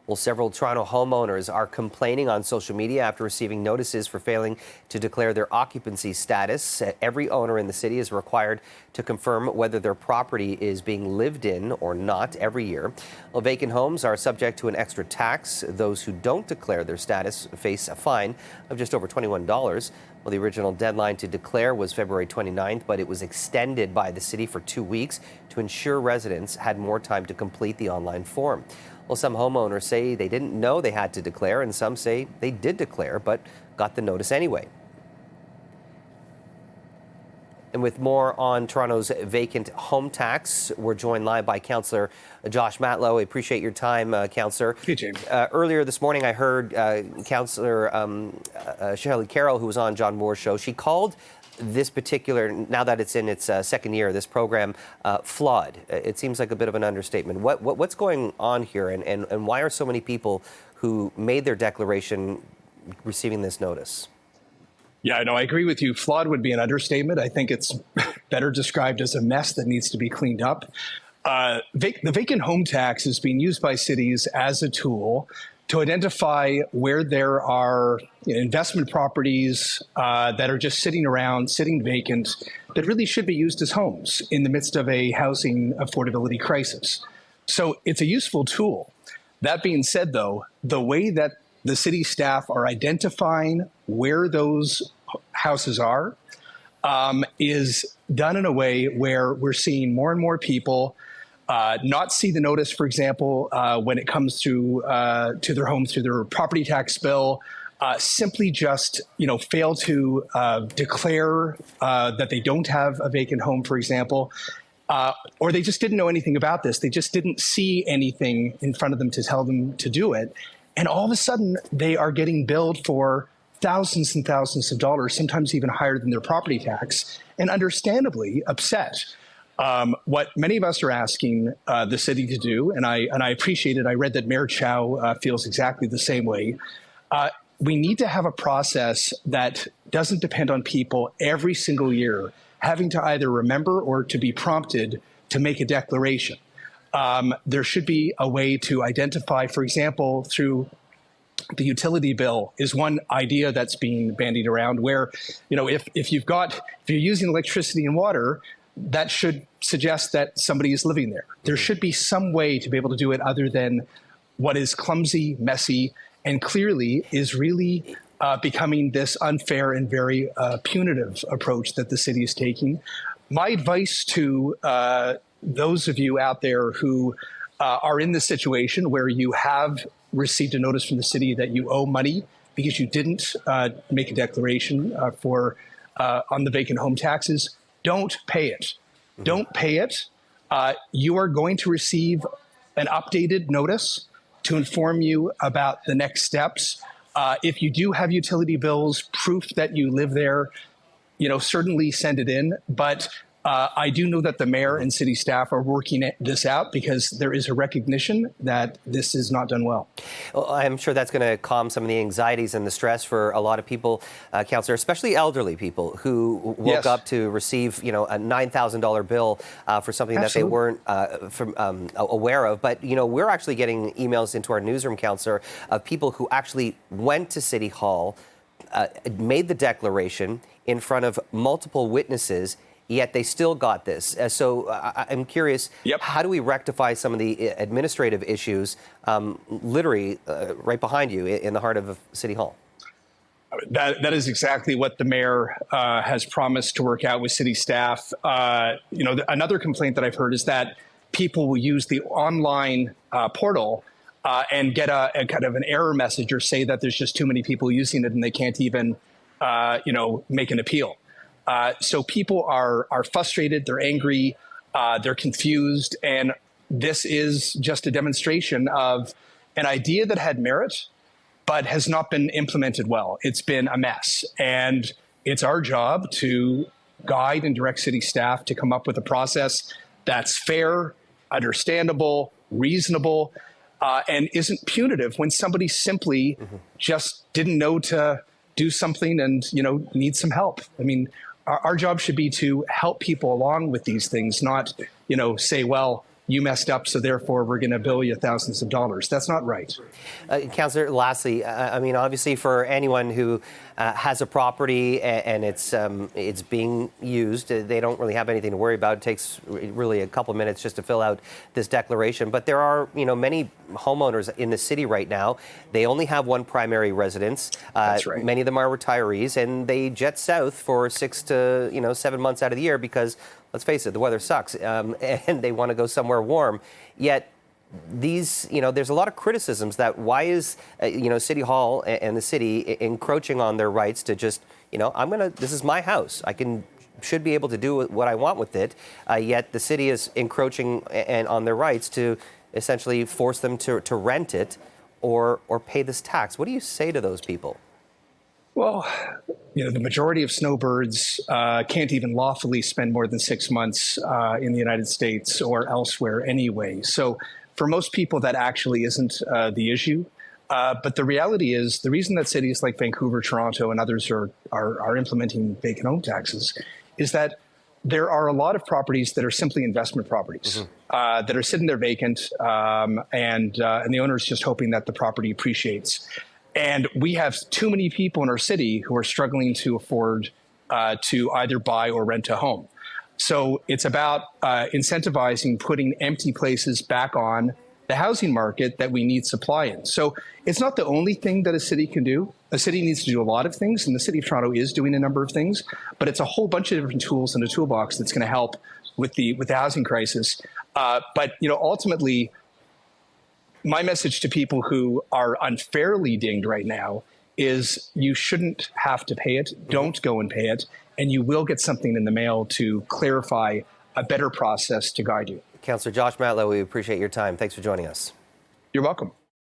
Well, several Toronto homeowners are complaining on social media after receiving notices for failing to declare their occupancy status. Every owner in the city is required to confirm whether their property is being lived in or not every year. Well, vacant homes are subject to an extra tax. Those who don't declare their status face a fine of just over $21. Well, the original deadline to declare was February 29th, but it was extended by the city for 2 weeks to ensure residents had more time to complete the online form. Well, some homeowners say they didn't know they had to declare, and some say they did declare but got the notice anyway. And with more on Toronto's vacant home tax, we're joined live by Councillor Josh Matlow. I appreciate your time, Councillor. Hey, James. Earlier this morning, I heard Councillor Shelley Carroll, who was on John Moore's show. She called this particular, now that it's in its second year, this program, flawed. It seems like a bit of an understatement. What's going on here, and why are so many people who made their declaration receiving this notice? Yeah, no, I agree with you. Flawed would be an understatement. I think it's better described as a mess that needs to be cleaned up. The vacant home tax is being used by cities as a tool to identify where there are investment properties that are just sitting around, sitting vacant, that really should be used as homes in the midst of a housing affordability crisis. So it's a useful tool. That being said, though, the way that the city staff are identifying where those houses are is done in a way where we're seeing more and more people not see the notice, for example, when it comes to their home through their property tax bill, simply just fail to declare that they don't have a vacant home, for example, or they just didn't know anything about this. They just didn't see anything in front of them to tell them to do it. And all of a sudden, they are getting billed for thousands and thousands of dollars, sometimes even higher than their property tax, and understandably upset. What many of us are asking the city to do, and I appreciate it. I read that Mayor Chow feels exactly the same way. We need to have a process that doesn't depend on people every single year having to either remember or to be prompted to make a declaration. There should be a way to identify, for example, through the utility bill is one idea that's being bandied around where, if you're using electricity and water, that should suggest that somebody is living there. There should be some way to be able to do it other than what is clumsy, messy, and clearly is really becoming this unfair and very punitive approach that the city is taking. My advice to those of you out there who are in this situation where you have received a notice from the city that you owe money because you didn't make a declaration on the vacant home taxes, don't pay it. Mm-hmm. Don't pay it. You are going to receive an updated notice to inform you about the next steps. If you do have utility bills, proof that you live there, certainly send it in. But I do know that the mayor and city staff are working this out because there is a recognition that this is not done well. Well, I'm sure that's going to calm some of the anxieties and the stress for a lot of people, Councillor, especially elderly people who woke up to receive, a $9,000 bill for something that they weren't aware of. But, we're actually getting emails into our newsroom, Councillor, of people who actually went to City Hall, made the declaration in front of multiple witnesses, yet they still got this. So I'm curious, how do we rectify some of the administrative issues, literally right behind you in the heart of City Hall? That is exactly what the mayor has promised to work out with city staff. Another complaint that I've heard is that people will use the online portal and get a kind of an error message or say that there's just too many people using it and they can't even, make an appeal. So people are frustrated, they're angry, they're confused, and this is just a demonstration of an idea that had merit, but has not been implemented well. It's been a mess, and it's our job to guide and direct city staff to come up with a process that's fair, understandable, reasonable, and isn't punitive when somebody simply just didn't know to do something and, need some help. I mean, our job should be to help people along with these things, not, say, well, you messed up, so therefore we're going to bill you thousands of dollars. That's not right. Councillor, lastly, I mean, obviously, for anyone who has a property and it's being used, they don't really have anything to worry about. It takes really a couple of minutes just to fill out this declaration. But there are, many homeowners in the city right now. They only have one primary residence. That's right. Many of them are retirees, and they jet south for 6 to 7 months out of the year because, let's face it, the weather sucks, and they want to go somewhere warm. Yet these, there's a lot of criticisms that why is, City Hall and the city encroaching on their rights to just, this is my house. Should be able to do what I want with it. Yet the city is encroaching on their rights to essentially force them to rent it or pay this tax. What do you say to those people? Well, the majority of snowbirds can't even lawfully spend more than 6 months in the United States or elsewhere anyway. So for most people, that actually isn't the issue. But the reality is, the reason that cities like Vancouver, Toronto, and others are implementing vacant home taxes is that there are a lot of properties that are simply investment properties that are sitting there vacant, and the owner is just hoping that the property appreciates. And we have too many people in our city who are struggling to afford to either buy or rent a home. So it's about incentivizing putting empty places back on the housing market that we need supply in. So it's not the only thing that a city can do. A city needs to do a lot of things, and the City of Toronto is doing a number of things, but it's a whole bunch of different tools in the toolbox that's going to help with the housing crisis. But ultimately, my message to people who are unfairly dinged right now is you shouldn't have to pay it. Don't go and pay it, and you will get something in the mail to clarify a better process to guide you. Councillor Josh Matlow, we appreciate your time. Thanks for joining us. You're welcome.